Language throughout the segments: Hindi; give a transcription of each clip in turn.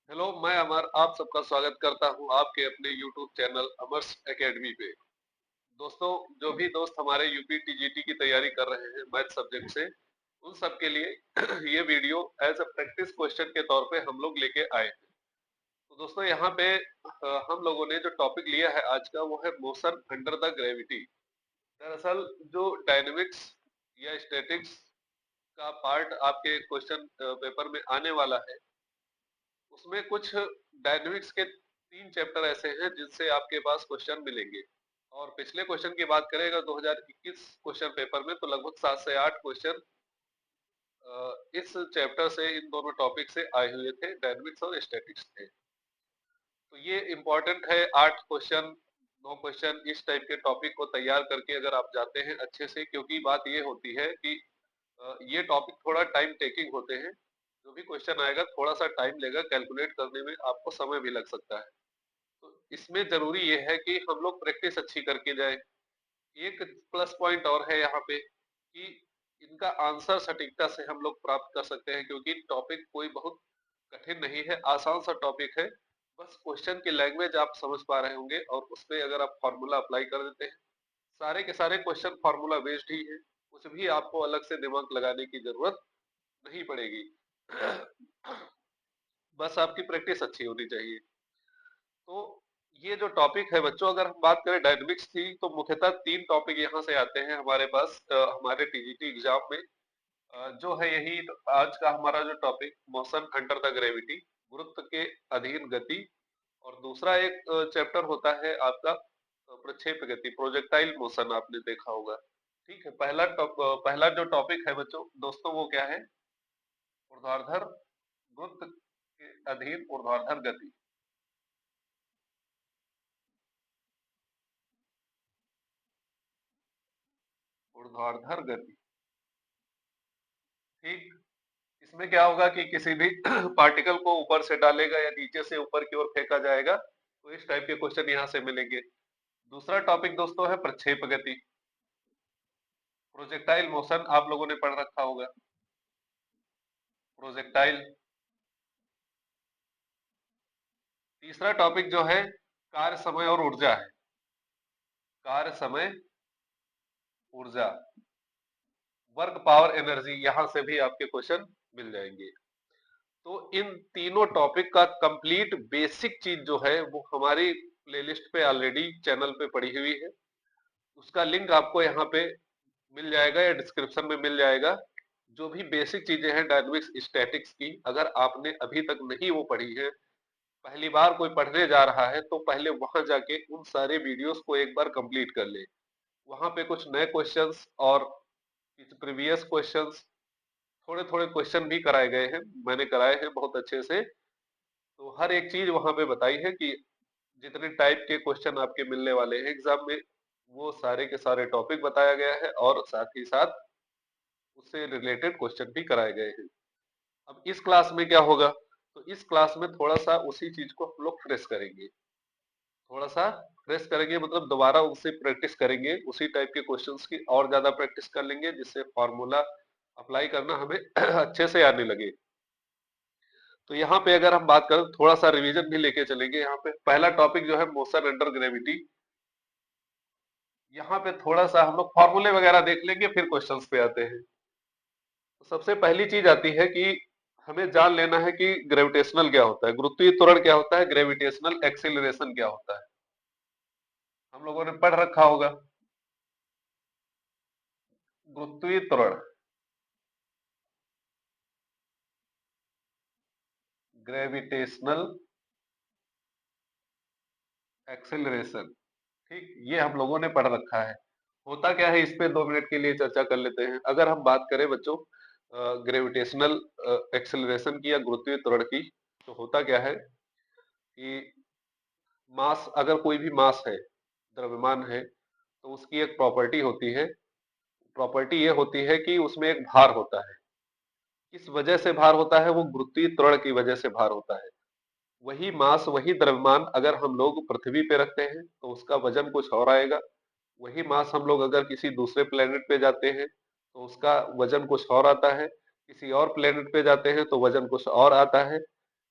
हेलो, मैं अमर आप सबका स्वागत करता हूं आपके अपने YouTube चैनल अमर्स एकेडमी पे। दोस्तों, जो भी दोस्त हमारे यूपी टीजीटी की तैयारी कर रहे हैं मैथ सब्जेक्ट से, उन सब के लिए ये video as a practice question के तौर पे हम लोग लेके आए हैं। तो दोस्तों, यहाँ पे हम लोगों ने जो टॉपिक लिया है आज का, वो है मोशन अंडर द ग्रेविटी। दरअसल जो डायनेमिक्स या स्टैटिक्स का पार्ट आपके क्वेश्चन पेपर में आने वाला है, उसमें कुछ डायनेमिक्स के 3 चैप्टर ऐसे हैं जिनसे आपके पास क्वेश्चन मिलेंगे। और पिछले क्वेश्चन की बात करें अगर 2021 क्वेश्चन पेपर में, तो लगभग 7 से 8 क्वेश्चन इस चैप्टर से, इन दोनों टॉपिक से आए हुए थे, डायनेमिक्स और स्टैटिक्स थे। तो ये इम्पोर्टेंट है, 8 क्वेश्चन 9 क्वेश्चन इस टाइप के टॉपिक को तैयार करके अगर आप जाते हैं अच्छे से, क्योंकि बात ये होती है कि ये टॉपिक थोड़ा टाइम टेकिंग होते हैं। जो भी क्वेश्चन आएगा थोड़ा सा टाइम लेगा, कैलकुलेट करने में आपको समय भी लग सकता है। तो इसमें जरूरी ये है कि हम लोग प्रैक्टिस अच्छी करके जाए। एक प्लस पॉइंट और है यहाँ पे कि इनका आंसर सटीकता से हम लोग प्राप्त कर सकते हैं, क्योंकि टॉपिक कोई बहुत कठिन नहीं है, आसान सा टॉपिक है। बस क्वेश्चन की लैंग्वेज आप समझ पा रहे होंगे और उसपे अगर आप फॉर्मूला अप्लाई कर देते हैं, सारे के सारे क्वेश्चन फॉर्मूला बेस्ड ही है, कुछ भी आपको अलग से दिमाग लगाने की जरूरत नहीं पड़ेगी। बस आपकी प्रैक्टिस अच्छी होनी चाहिए। तो ये जो टॉपिक है बच्चों, अगर हम बात करें डायनेमिक्स की, तो मुख्यतः 3 टॉपिक यहाँ से आते हैं हमारे पास हमारे टीजीटी एग्जाम में। जो है यही आज का हमारा जो topic, motion under the gravity, गुरुत्व के अधीन गति। और दूसरा एक चैप्टर होता है आपका प्रक्षेप गति, प्रोजेक्टाइल मोशन, आपने देखा होगा। ठीक है, पहला जो टॉपिक है बच्चों दोस्तों, वो क्या है? ऊर्ध्वाधर गुरुत्व के अधीन ऊर्ध्वाधर गति। ऊर्ध्वाधर गति, ठीक। इसमें क्या होगा कि किसी भी पार्टिकल को ऊपर से डालेगा या नीचे से ऊपर की ओर फेंका जाएगा, तो इस टाइप के क्वेश्चन यहाँ से मिलेंगे। दूसरा टॉपिक दोस्तों है प्रक्षेप गति, प्रोजेक्टाइल मोशन, आप लोगों ने पढ़ रखा होगा, प्रोजेक्टाइल। तीसरा टॉपिक जो है कार्य समय और ऊर्जा है, कार्य समय ऊर्जा, वर्क पावर एनर्जी, यहां से भी आपके क्वेश्चन मिल जाएंगे। तो इन तीनों टॉपिक का कंप्लीट बेसिक चीज जो है वो हमारी प्लेलिस्ट पे ऑलरेडी चैनल पे पड़ी हुई है। उसका लिंक आपको यहाँ पे मिल जाएगा या डिस्क्रिप्शन में मिल जाएगा। जो भी बेसिक चीजें हैं डायनेमिक्स स्टैटिक्स की, अगर आपने अभी तक नहीं वो पढ़ी है, पहली बार कोई पढ़ने जा रहा है, तो पहले वहां जाके उन सारे वीडियोस को एक बार कंप्लीट कर ले। वहां पे कुछ नए क्वेश्चंस और प्रीवियस क्वेश्चंस, थोड़े थोड़े क्वेश्चन भी कराए गए हैं, मैंने कराए हैं बहुत अच्छे से। तो हर एक चीज वहां पे बताई है कि जितने टाइप के क्वेश्चन आपके मिलने वाले हैं एग्जाम में, वो सारे के सारे टॉपिक बताया गया है और साथ ही साथ उससे रिलेटेड क्वेश्चन भी कराए गए हैं। अब इस क्लास में क्या होगा, तो इस क्लास में थोड़ा सा उसी चीज को हम लोग फ्रेश करेंगे, थोड़ा सा फ्रेश करेंगे, मतलब दोबारा उससे प्रैक्टिस करेंगे, उसी टाइप के क्वेश्चंस की और ज्यादा प्रैक्टिस कर लेंगे, जिससे फॉर्मूला अप्लाई करना हमें अच्छे से आने लगे। तो यहाँ पे अगर हम बात करें, थोड़ा सा रिवीजन भी लेके चलेंगे। यहाँ पे पहला टॉपिक जो है मोशन अंडर ग्रेविटी, यहाँ पे थोड़ा सा हम लोग फॉर्मूले वगैरह देख लेंगे, फिर क्वेश्चंस पे आते हैं। तो सबसे पहली चीज आती है कि हमें जान लेना है कि ग्रेविटेशनल क्या होता है, गुरुत्वीय त्वरण क्या होता है, ग्रेविटेशनल एक्सीलरेशन क्या होता है। हम लोगों ने पढ़ रखा होगा, गुरुत्वीय त्वरण, ग्रेविटेशनल एक्सेलरेशन, ठीक, ये हम लोगों ने पढ़ रखा है। होता क्या है, इस पे 2 मिनट के लिए चर्चा कर लेते हैं। अगर हम बात करें बच्चों ग्रेविटेशनल एक्सेलरेशन की या गुरुत्वीय त्वरण की, तो होता क्या है कि मास, अगर कोई भी मास है, द्रव्यमान है, तो उसकी एक प्रॉपर्टी होती है। प्रॉपर्टी ये होती है कि उसमें एक भार होता है। किस वजह से भार होता है? वो गुरुत्वीय त्वरण की वजह से भार होता है। वही मास, वही द्रव्यमान अगर हम लोग पृथ्वी पे रखते हैं तो उसका वजन कुछ और आएगा। वही मास हम लोग अगर किसी दूसरे प्लेनेट पे जाते हैं तो उसका वजन कुछ और आता है। किसी और प्लेनेट पे जाते हैं तो वजन कुछ और आता है।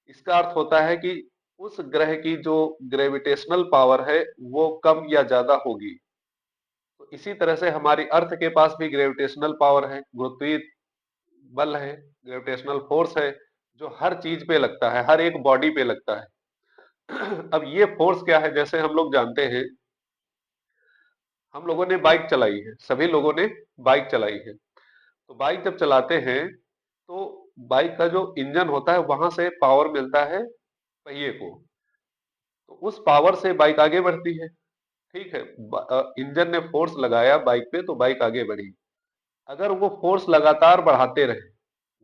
इसका अर्थ होता है कि उस ग्रह की जो ग्रेविटेशनल पावर है वो कम या ज्यादा होगी। तो इसी तरह से हमारी अर्थ के पास भी ग्रेविटेशनल पावर है, गुरुत्वीय बल है, ग्रेविटेशनल फोर्स है, जो हर चीज पे लगता है, हर एक बॉडी पे लगता है। अब ये फोर्स क्या है, जैसे हम लोग जानते हैं, हम लोगों ने बाइक चलाई है, सभी लोगों ने बाइक चलाई है। तो बाइक जब चलाते हैं तो बाइक का जो इंजन होता है वहां से पावर मिलता है पहिए को, तो उस पावर से बाइक आगे बढ़ती है। ठीक है, इंजन ने फोर्स लगाया बाइक पे तो बाइक आगे बढ़ी। अगर वो फोर्स लगातार बढ़ाते रहे,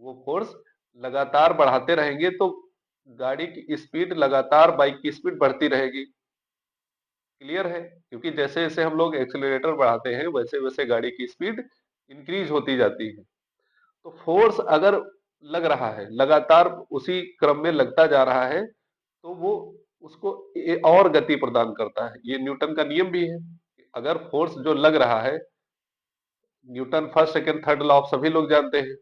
वो फोर्स लगातार बढ़ाते रहेंगे तो गाड़ी की स्पीड लगातार बाइक की स्पीड बढ़ती रहेगी। क्लियर है, क्योंकि जैसे जैसे हम लोग एक्सीलरेटर बढ़ाते हैं वैसे वैसे गाड़ी की स्पीड इंक्रीज होती जाती है। तो फोर्स अगर लग रहा है, लगातार उसी क्रम में लगता जा रहा है, तो वो उसको और गति प्रदान करता है। ये न्यूटन का नियम भी है। अगर फोर्स जो लग रहा है, Newton first second third law सभी लोग जानते हैं,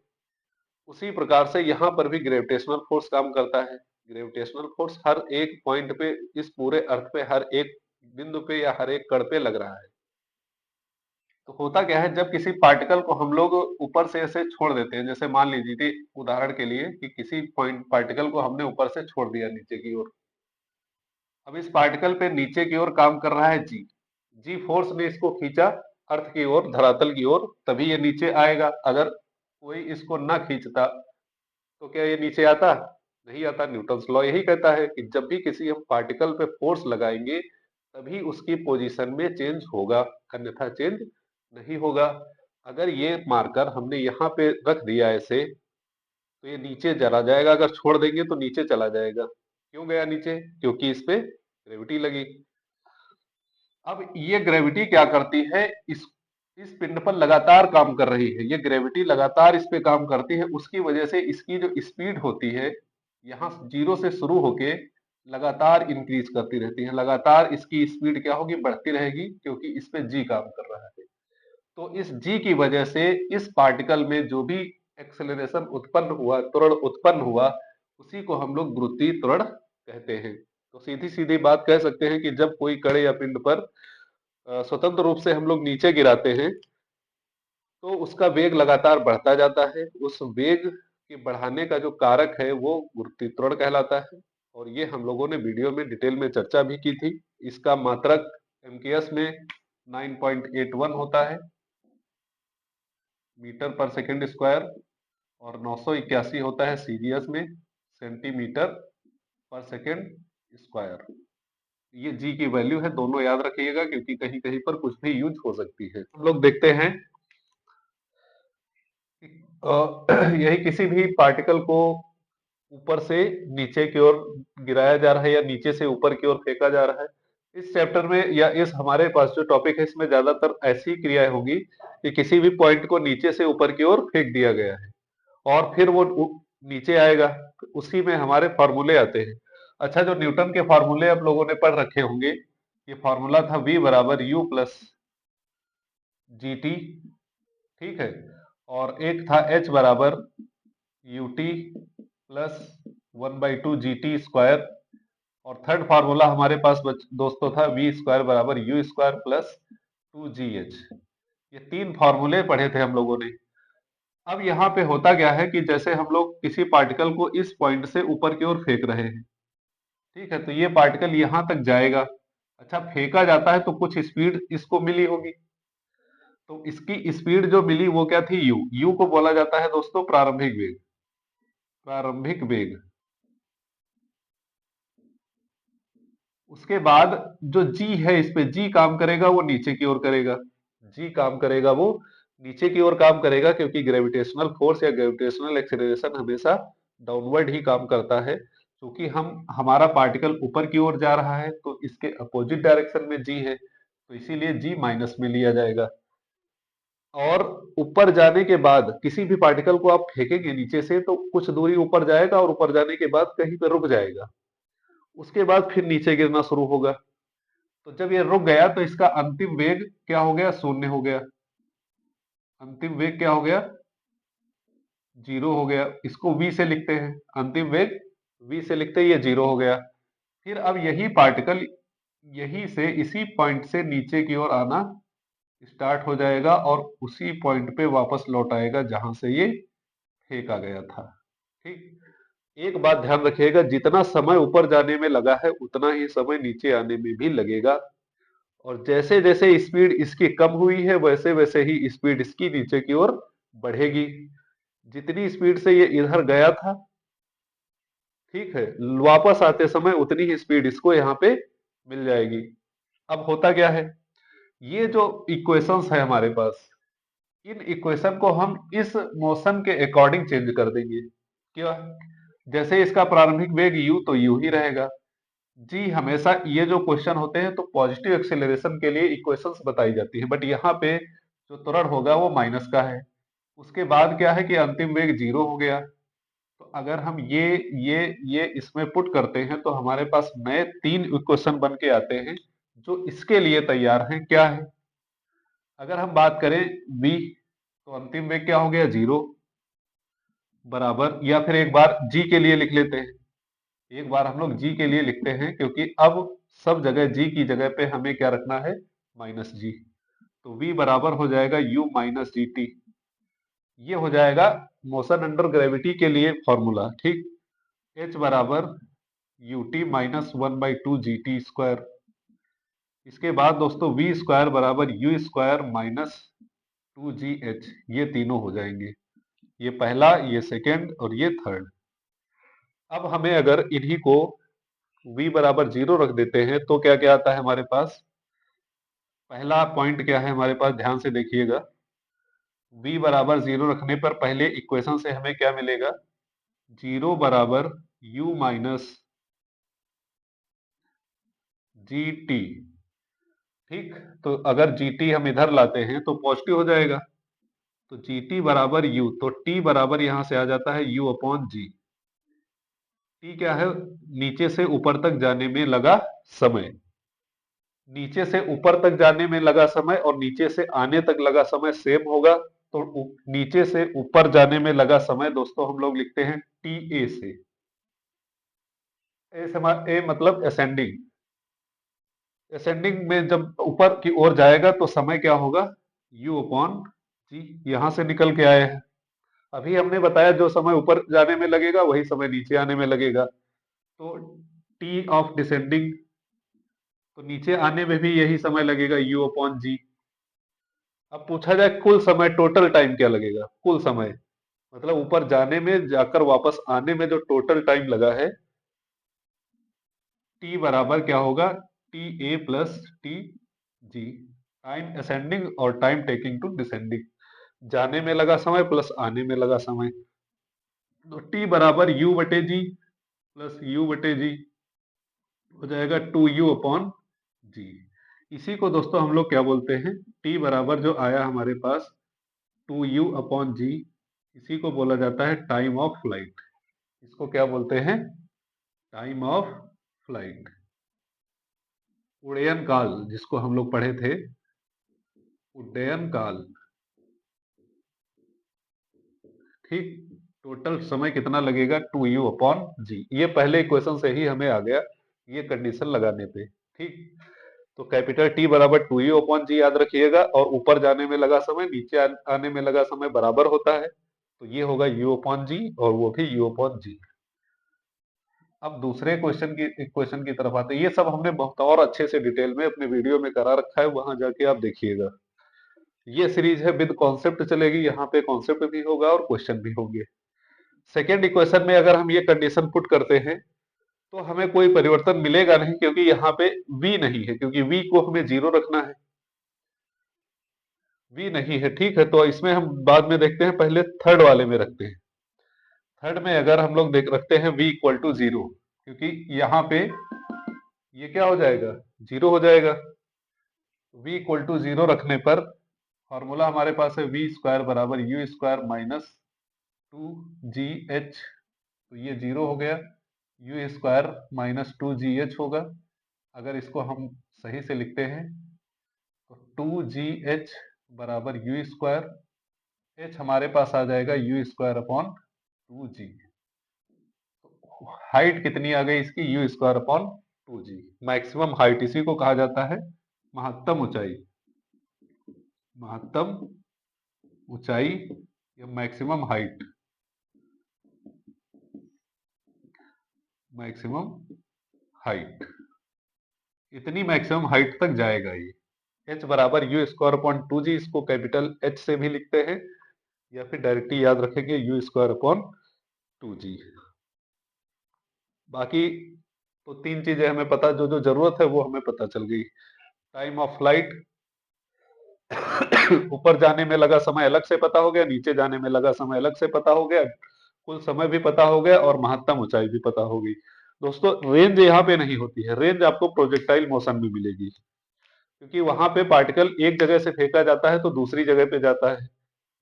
उसी प्रकार से यहाँ पर भी ग्रेविटेशनल फोर्स काम करता है। ग्रेविटेशनल फोर्स हर एक पॉइंट पे, इस पूरे अर्थ पे हर एक बिंदु पे या हर एक कण पे लग रहा है। तो होता क्या है, जब किसी पार्टिकल को हम लोग ऊपर से ऐसे छोड़ देते हैं, जैसे मान लीजिए उदाहरण के लिए कि किसी पॉइंट पार्टिकल को हमने ऊपर से छोड़ दिया नीचे की ओर। अब इस पार्टिकल पे नीचे की ओर काम कर रहा है जी। जी फोर्स ने इसको खींचा अर्थ की ओर, धरातल की ओर, तभी ये नीचे आएगा। अगर कोई इसको ना खींचता तो क्या ये नीचे आता? नहीं आता। न्यूटन्स लॉ यही कहता है कि जब भी किसी हम पार्टिकल पे फोर्स लगाएंगे तभी उसकी पोजीशन में चेंज होगा, अन्यथा चेंज नहीं होगा। अगर ये मार्कर हमने यहाँ पे रख दिया ऐसे, तो ये नीचे चला जाएगा, अगर छोड़ देंगे तो नीचे चला जाएगा। क्यों गया नीचे? क्योंकि इस पे ग्रेविटी लगी। अब ये ग्रेविटी क्या करती है, इस पिंड पर लगातार काम कर रही है। ये ग्रेविटी लगातार इस पे काम करती है, उसकी वजह से इसकी जो स्पीड होती है यहाँ जीरो से शुरू होके लगातार इंक्रीज करती रहती है। लगातार इसकी स्पीड क्या होगी? बढ़ती रहेगी, क्योंकि इस पे जी काम कर रहा है। तो इस जी की वजह से इस पार्टिकल में जो भी एक्सेलरेशन उत्पन्न हुआ, त्वरण उत्पन्न हुआ, उसी को हम लोग गुरुत्वीय त्वरण कहते हैं। तो सीधी सीधी बात कह सकते हैं कि जब कोई कण या पिंड पर स्वतंत्र रूप से हम लोग नीचे गिराते हैं तो उसका वेग लगातार बढ़ता जाता है। उस वेग के बढ़ाने का जो कारक है वो गुरुत्वीय त्वरण कहलाता है। और ये हम लोगों ने वीडियो में डिटेल में चर्चा भी की थी। इसका मात्रक एमकेएस में 9.81 होता है, मीटर पर सेकंड स्क्वायर, और 981 होता है सीजीएस में, सेंटीमीटर पर सेकंड स्क्वायर। ये जी की वैल्यू है, दोनों याद रखिएगा, क्योंकि कहीं कहीं पर कुछ भी यूज हो सकती है। हम लोग देखते हैं यही किसी भी पार्टिकल को ऊपर से नीचे की ओर गिराया जा रहा है या नीचे से ऊपर की ओर फेंका जा रहा है। इस चैप्टर में या इस हमारे पास जो टॉपिक है इसमें ज्यादातर ऐसी क्रियाएं होंगी कि किसी भी पॉइंट को नीचे से ऊपर की ओर फेंक दिया गया है और फिर वो नीचे आएगा। तो उसी में हमारे फॉर्मूले आते हैं। अच्छा, जो न्यूटन के फॉर्मूले आप लोगों ने पढ़ रखे होंगे, ये फॉर्मूला था V बराबर यू प्लस जी टी। ठीक है, और एक था H बराबर U T plus 1/2 G T square, और थर्ड फार्मूला हमारे पास दोस्तों था वी स्क्वायर बराबर यू स्क्वायर प्लस 2GH। ये तीन फार्मूले पढ़े थे हम लोगों ने। अब यहाँ पे होता क्या है कि जैसे हम लोग किसी पार्टिकल को इस पॉइंट से ऊपर की ओर फेंक रहे हैं, ठीक है, तो ये पार्टिकल यहाँ तक जाएगा। अच्छा, फेंका जाता है तो कुछ स्पीड इसको मिली होगी, तो इसकी स्पीड जो मिली वो क्या थी? यू। यू को बोला जाता है दोस्तों प्रारंभिक वेग। प्रारंभिक वेग। उसके बाद जो जी है, इस पे जी काम करेगा, वो नीचे की ओर करेगा। जी काम करेगा, वो नीचे की ओर काम करेगा, क्योंकि ग्रेविटेशनल फोर्स या ग्रेविटेशनल एक्सेलरेशन हमेशा डाउनवर्ड ही काम करता है। क्योंकि हम हमारा पार्टिकल ऊपर की ओर जा रहा है तो इसके अपोजिट डायरेक्शन में जी है, तो इसीलिए जी माइनस में लिया जाएगा। और ऊपर जाने के बाद किसी भी पार्टिकल को आप फेंकेंगे नीचे से तो कुछ दूरी ऊपर जाएगा और ऊपर जाने के बाद कहीं पर रुक जाएगा, उसके बाद फिर नीचे गिरना शुरू होगा। तो जब ये रुक गया तो इसका अंतिम वेग क्या हो गया? शून्य हो गया। अंतिम वेग क्या हो गया? जीरो हो गया। इसको v से लिखते हैं, अंतिम वेग v से लिखते ही ये 0 हो गया। फिर अब यही पार्टिकल यहीं से इसी पॉइंट से नीचे की ओर आना स्टार्ट हो जाएगा और उसी पॉइंट पे वापस लौट आएगा जहां से ये फेंका गया था। ठीक, एक बात ध्यान रखिएगा, जितना समय ऊपर जाने में लगा है उतना ही समय नीचे आने में भी लगेगा, और जैसे जैसे स्पीड इसकी कम हुई है वैसे वैसे ही स्पीड इसकी नीचे की ओर बढ़ेगी। जितनी स्पीड से ये इधर गया था, ठीक है, वापस आते समय उतनी ही स्पीड इसको यहाँ पे मिल जाएगी। अब होता क्या है, ये जो इक्वेशंस है हमारे पास, इन इक्वेशन को हम इस मोशन के अकॉर्डिंग चेंज कर देंगे। क्या, जैसे इसका प्रारंभिक वेग u तो u ही रहेगा। जी, हमेशा ये जो क्वेश्चन होते हैं तो पॉजिटिव एक्सेलरेशन के लिए इक्वेशंस बताई जाती है, बट यहाँ पे जो त्वरण होगा वो माइनस का है। उसके बाद क्या है कि अंतिम वेग 0 हो गया। तो अगर हम ये इसमें पुट करते हैं तो हमारे पास नए 3 इक्वेशन बन के आते हैं जो इसके लिए तैयार हैं। क्या है, अगर हम बात करें v, तो अंतिम वेग क्या हो गया 0 बराबर, या फिर एक बार g के लिए लिख लेते हैं। एक बार हम लोग g के लिए लिखते हैं क्योंकि अब सब जगह g की जगह पे हमें क्या रखना है, माइनस जी। तो v बराबर हो जाएगा u माइनस जी टी। ये हो जाएगा मोशन अंडर ग्रेविटी के लिए फॉर्मूला। ठीक, h बराबर U T minus 1/2 G T square. इसके बाद दोस्तों v स्क्वायर बराबर यू स्क्वायर माइनस 2gh, ये तीनों हो जाएंगे, ये पहला, ये सेकेंड और ये थर्ड। अब हमें अगर इन्हीं को v बराबर 0 रख देते हैं तो क्या क्या आता है हमारे पास। पहला पॉइंट क्या है हमारे पास, ध्यान से देखिएगा, v बराबर 0 रखने पर पहले इक्वेशन से हमें क्या मिलेगा, 0 बराबर u माइनस जी टी। ठीक, तो अगर जी टी हम इधर लाते हैं तो पॉजिटिव हो जाएगा, तो जी टी बराबर u, तो t बराबर यहां से आ जाता है u अपॉन जी। टी क्या है, नीचे से ऊपर तक जाने में लगा समय। नीचे से ऊपर तक जाने में लगा समय और नीचे से आने तक लगा समय सेम होगा, तो नीचे से ऊपर जाने में लगा समय दोस्तों हम लोग लिखते हैं टी ए से। ए मतलब असेंडिंग। असेंडिंग में जब ऊपर की ओर जाएगा तो समय क्या होगा, u अपॉन जी। यहां से निकल के आए हैं, अभी हमने बताया जो समय ऊपर जाने में लगेगा वही समय नीचे आने में लगेगा। तो टी ऑफ डिसेंडिंग, तो नीचे आने में भी यही समय लगेगा u अपॉन जी। अब पूछा जाए कुल समय, टोटल टाइम क्या लगेगा, कुल समय मतलब ऊपर जाने में जाकर वापस आने में जो टोटल टाइम लगा है, टी बराबर क्या होगा, T A plus T G. Time ascending और टाइम टेकिंग टू डिसेंडिंग, जाने में लगा समय प्लस आने में लगा समय। तो टी बराबर यू बटे जी प्लस यू बटे जी हो जाएगा 2u अपॉन जी। इसी को दोस्तों हम लोग क्या बोलते हैं, टी बराबर जो आया हमारे पास 2u अपॉन जी, इसी को बोला जाता है टाइम ऑफ फ्लाइट। इसको क्या बोलते हैं, टाइम ऑफ फ्लाइट, उड़यन काल, जिसको हम लोग पढ़े थे, उड्डयन काल। ठीक, टोटल समय कितना लगेगा 2u अपॉन जी। ये पहले इक्वेशन से ही हमें आ गया ये कंडीशन लगाने पे। ठीक, तो कैपिटल टी बराबर 2u अपॉन जी याद रखिएगा, और ऊपर जाने में लगा समय नीचे आने में लगा समय बराबर होता है, तो ये होगा u अपॉन जी और वो भी u अपॉन जी। अब दूसरे क्वेश्चन की तरफ आते हैं। ये सब हमने बहुत और अच्छे से डिटेल में अपने वीडियो में करा रखा है, वहां जाके आप देखिएगा। ये सीरीज है विद कॉन्सेप्ट चलेगी, यहाँ पे कॉन्सेप्ट भी होगा और क्वेश्चन भी होंगे। सेकेंड इक्वेशन में अगर हम ये कंडीशन पुट करते हैं तो हमें कोई परिवर्तन मिलेगा नहीं, क्योंकि यहाँ पे v नहीं है, क्योंकि v को हमें 0 रखना है, v नहीं है। ठीक है, तो इसमें हम बाद में देखते हैं, पहले थर्ड वाले में रखते हैं। थर्ड में अगर हम लोग देख रखते हैं v इक्वल टू 0, क्योंकि यहाँ पे ये क्या हो जाएगा, 0 हो जाएगा। v इक्वल टू 0 रखने पर फॉर्मूला हमारे पास है v स्क्वायर बराबर यू स्क्वायर माइनस 2gh, तो ये 0 हो गया, यू स्क्वायर माइनस 2gh होगा। अगर इसको हम सही से लिखते हैं तो 2gh बराबर यू स्क्वायर, h हमारे पास आ जाएगा you square upon 2g। Height कितनी आ गई इसकी, you square upon 2g। Maximum height इसी को कहा जाता है महत्तम ऊंचाई, महत्तम ऊंचाई या मैक्सिमम हाइट, मैक्सिमम हाइट, इतनी मैक्सिमम हाइट तक जाएगा ये। h बराबर यू स्क्वायर अपॉन 2g, इसको कैपिटल h से भी लिखते हैं या फिर डायरेक्टली याद रखेंगे यू स्क्वायर अपॉन 2g। बाकी तो तीन चीजें हमें पता, जो जो जरूरत है वो हमें पता चल गई। टाइम ऑफ फ्लाइट, ऊपर जाने में लगा समय अलग से पता हो गया, नीचे जाने में लगा समय अलग से पता हो गया, कुल समय भी पता हो गया और महत्तम ऊंचाई भी पता हो गई। दोस्तों रेंज यहाँ पे नहीं होती है, रेंज आपको प्रोजेक्टाइल मोशन में मिलेगी, क्योंकि वहां पे पार्टिकल एक जगह से फेंका जाता है तो दूसरी जगह पे जाता है,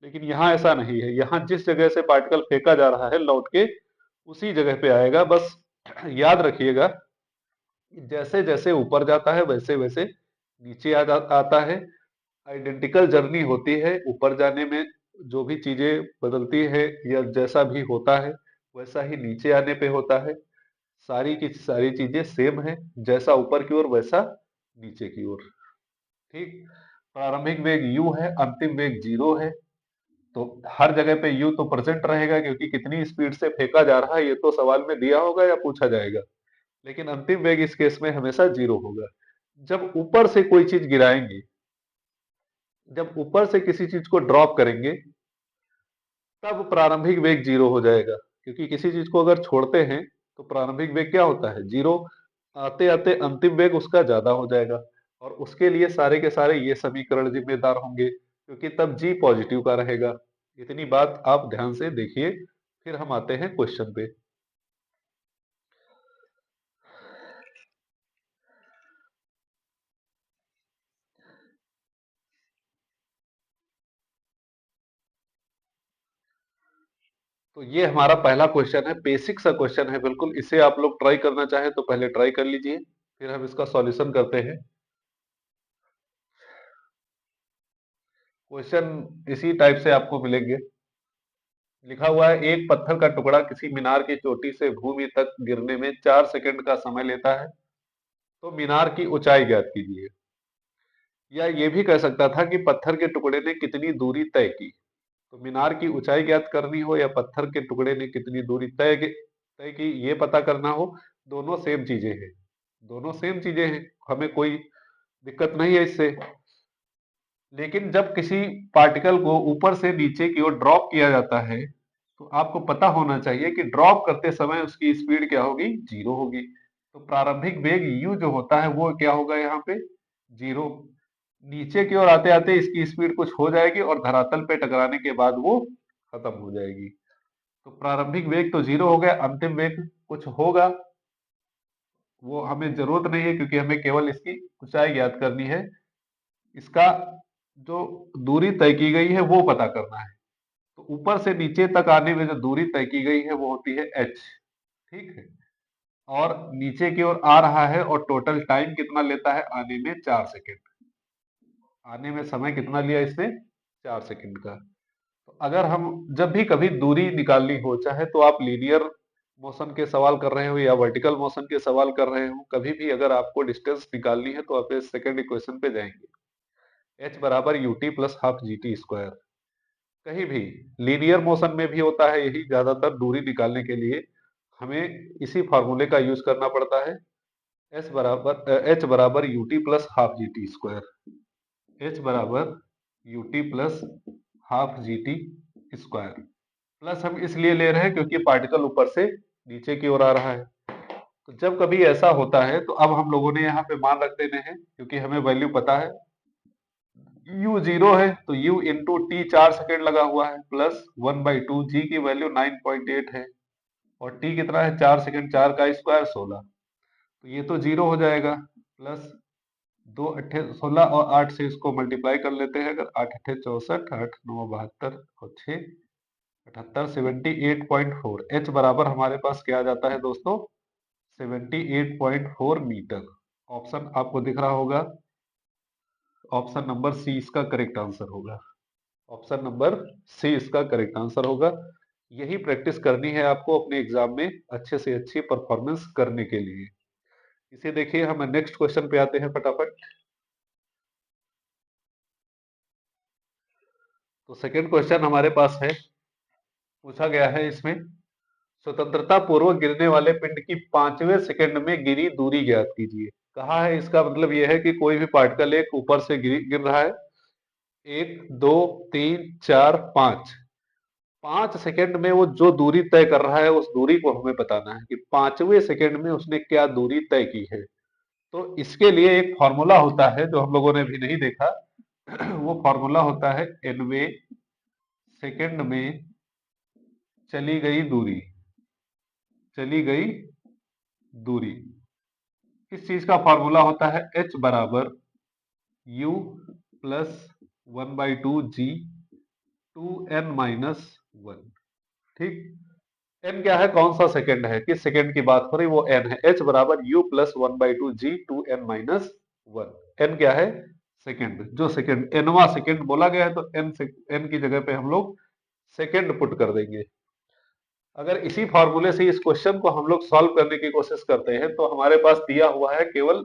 लेकिन यहाँ ऐसा नहीं है। यहाँ जिस जगह से पार्टिकल फेंका जा रहा है लौट के उसी जगह पे आएगा। बस याद रखिएगा जैसे जैसे ऊपर जाता है वैसे वैसे नीचे आता है। आइडेंटिकल जर्नी होती है, ऊपर जाने में जो भी चीजें बदलती है या जैसा भी होता है वैसा ही नीचे आने पे होता है। सारी की सारी चीजें सेम है, जैसा ऊपर की ओर वैसा नीचे की ओर। ठीक, प्रारंभिक वेग u है, अंतिम वेग 0 है, तो हर जगह पे u तो प्रेजेंट रहेगा, क्योंकि कितनी स्पीड से फेंका जा रहा है ये तो सवाल में दिया होगा या पूछा जाएगा। लेकिन अंतिम वेग इस केस में हमेशा 0 होगा। जब ऊपर से कोई चीज गिराएंगे, जब ऊपर से किसी चीज को ड्रॉप करेंगे, तब प्रारंभिक वेग 0 हो जाएगा, क्योंकि किसी चीज को अगर छोड़ते हैं तो प्रारंभिक वेग क्या होता है, 0। आते आते अंतिम वेग उसका ज्यादा हो जाएगा, और उसके लिए सारे के सारे ये समीकरण जिम्मेदार होंगे, क्योंकि तब g पॉजिटिव का रहेगा। इतनी बात आप ध्यान से देखिए, फिर हम आते हैं क्वेश्चन पे। तो ये हमारा पहला क्वेश्चन है, बेसिक सा क्वेश्चन है बिल्कुल। इसे आप लोग ट्राई करना चाहे तो पहले ट्राई कर लीजिए, फिर हम इसका सॉल्यूशन करते हैं। क्वेश्चन इसी टाइप से आपको मिलेंगे। लिखा हुआ है, एक पत्थर का टुकड़ा किसी मीनार की चोटी से भूमि तक गिरने में 4 सेकंड का समय लेता है, तो मीनार की ऊंचाई ज्ञात कीजिए। या ये भी कह सकता था कि पत्थर के टुकड़े ने कितनी दूरी तय की। तो मीनार की ऊंचाई ज्ञात करनी हो या पत्थर के टुकड़े ने कितनी दूरी तय की ये पता करना हो, दोनों सेम चीजें हैं, दोनों सेम चीजें हैं, हमें कोई दिक्कत नहीं है इससे। लेकिन जब किसी पार्टिकल को ऊपर से नीचे की ओर ड्रॉप किया जाता है, तो आपको पता होना चाहिए कि ड्रॉप करते समय उसकी स्पीड क्या होगी, 0 होगी। तो प्रारंभिक वेग u जो होता है वो क्या होगा यहाँ पे, 0। नीचे की ओर आते आते इसकी स्पीड कुछ हो जाएगी और धरातल पे टकराने के बाद वो खत्म हो जाएगी। तो प्रारंभिक वेग तो 0 हो गया, अंतिम वेग कुछ होगा, वो हमें जरूरत नहीं है, क्योंकि हमें केवल इसकी ऊंचाई ज्ञात करनी है। इसका जो दूरी तय की गई है वो पता करना है। तो ऊपर से नीचे तक आने में जो दूरी तय की गई है वो होती है h। ठीक है, और नीचे की ओर आ रहा है और टोटल टाइम कितना लेता है आने में, 4 सेकेंड। आने में समय कितना लिया इसने, 4 सेकेंड का। तो अगर हम जब भी कभी दूरी निकालनी हो, चाहे तो आप लीनियर मोशन के सवाल कर रहे हो या वर्टिकल मोशन के सवाल कर रहे हो, कभी भी अगर आपको डिस्टेंस निकालनी है तो आप इस सेकेंड इक्वेशन पे जाएंगे, h बराबर U T plus half G T square. कहीं भी लीनियर मोशन में भी होता है यही, ज्यादातर दूरी निकालने के लिए हमें इसी फार्मूले का यूज करना पड़ता है। h बराबर U T plus half G T square, h बराबर U T plus half G T square. Plus हम इसलिए ले रहे हैं क्योंकि पार्टिकल ऊपर से नीचे की ओर आ रहा है। तो जब कभी ऐसा होता है तो अब हम लोगों ने यहाँ पे मान रख देने हैं, क्योंकि हमें वैल्यू पता है। u 0 है तो u इंटू टी 4 सेकेंड लगा हुआ है, प्लस 1/2, जी की वैल्यू 9.8 है, और टी कितना है, 4 सेकेंड, 4 का स्क्वायर 16, तो ये तो 0 हो जाएगा। प्लस 2 अट्ठे 16 और 8 से इसको मल्टीप्लाई कर लेते हैं, अगर 8 अट्ठे 64, 8 9 72 और 6 78, 78.4। h बराबर हमारे पास क्या आ जाता है दोस्तों, 78.4 मीटर। ऑप्शन आपको दिख रहा होगा, ऑप्शन नंबर सी इसका करेक्ट आंसर होगा। ऑप्शन नंबर सी इसका करेक्ट आंसर होगा। यही प्रैक्टिस करनी है आपको अपने एग्जाम में अच्छे से अच्छी परफॉर्मेंस करने के लिए। इसे देखिए, हम नेक्स्ट क्वेश्चन पे आते हैं फटाफट। तो सेकंड क्वेश्चन हमारे पास है, पूछा गया है इसमें, स्वतंत्रता पूर्वक गिरने वाले पिंड की 5वें सेकंड में गिरी दूरी ज्ञात कीजिए। कहा है, इसका मतलब यह है कि कोई भी पार्टिकल एक ऊपर से गिर रहा है, 1 2 3 4 5, 5 सेकंड में वो जो दूरी तय कर रहा है उस दूरी को हमें बताना है कि 5वें सेकंड में उसने क्या दूरी तय की है। तो इसके लिए एक फॉर्मूला होता है जो हम लोगों ने भी नहीं देखा। वो फॉर्मूला होता है nवे सेकंड में चली गई दूरी, चली गई दूरी। किस चीज का फॉर्मूला होता है? h बराबर u प्लस 1/2 g 2n-1। ठीक, n क्या है, कौन सा सेकंड है, किस सेकंड की बात हो रही, वो n है। h बराबर u plus 1/2 g 2n-1। n क्या है? सेकंड। जो सेकंड nवा सेकंड बोला गया है तो n की जगह पे हम लोग सेकंड पुट कर देंगे। अगर इसी फॉर्मूले से इस क्वेश्चन को हम लोग सॉल्व करने की कोशिश करते हैं तो हमारे पास दिया हुआ है केवल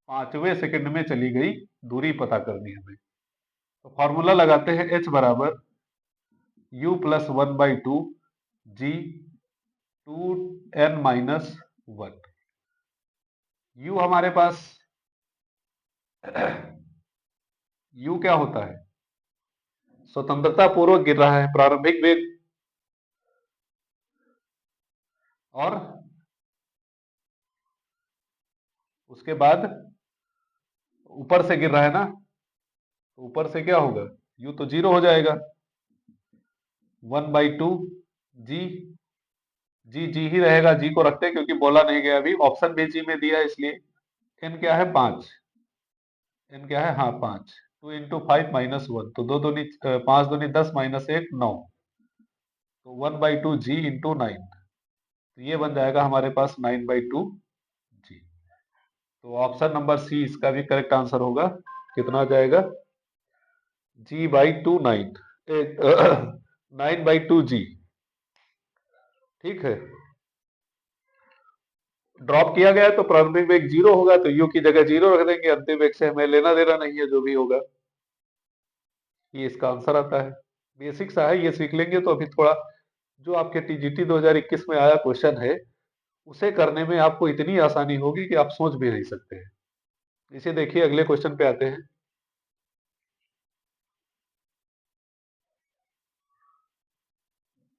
5वें सेकंड में चली गई दूरी पता करनी है हमें। तो फॉर्मूला लगाते हैं, h बराबर u plus 1/2 g 2n-1। u हमारे पास u क्या होता है? स्वतंत्रता पूर्वक गिर रहा है, प्रारंभिक वेग, और उसके बाद ऊपर से गिर रहा है ना, तो ऊपर से क्या होगा, u तो 0 हो जाएगा। 1/2 जी, जी ही रहेगा, जी को रखते हैं क्योंकि बोला नहीं गया अभी, ऑप्शन भी जी में दिया है इसलिए। n क्या है? 5। n क्या है? हाँ 5। 2 × 5 - 1, तो 5 दूनी 10 -1 9, तो 1/2 जी इंटू 9, तो ये बन जाएगा हमारे पास 9/2 जी। तो ऑप्शन नंबर सी इसका भी करेक्ट आंसर होगा। कितना आ जाएगा? g/2 9, 9/2 जी। ठीक है, ड्रॉप किया गया है तो प्रारंभिक वेग 0 होगा, तो u की जगह 0 रख देंगे, अंतिम वेग से हमें लेना देना नहीं है, जो भी होगा ये इसका आंसर आता है। बेसिक सा है, ये सीख लेंगे तो अभी थोड़ा जो आपके टीजीटी 2021 में आया क्वेश्चन है उसे करने में आपको इतनी आसानी होगी कि आप सोच भी नहीं सकते हैं। इसे देखिए, अगले क्वेश्चन पे आते हैं।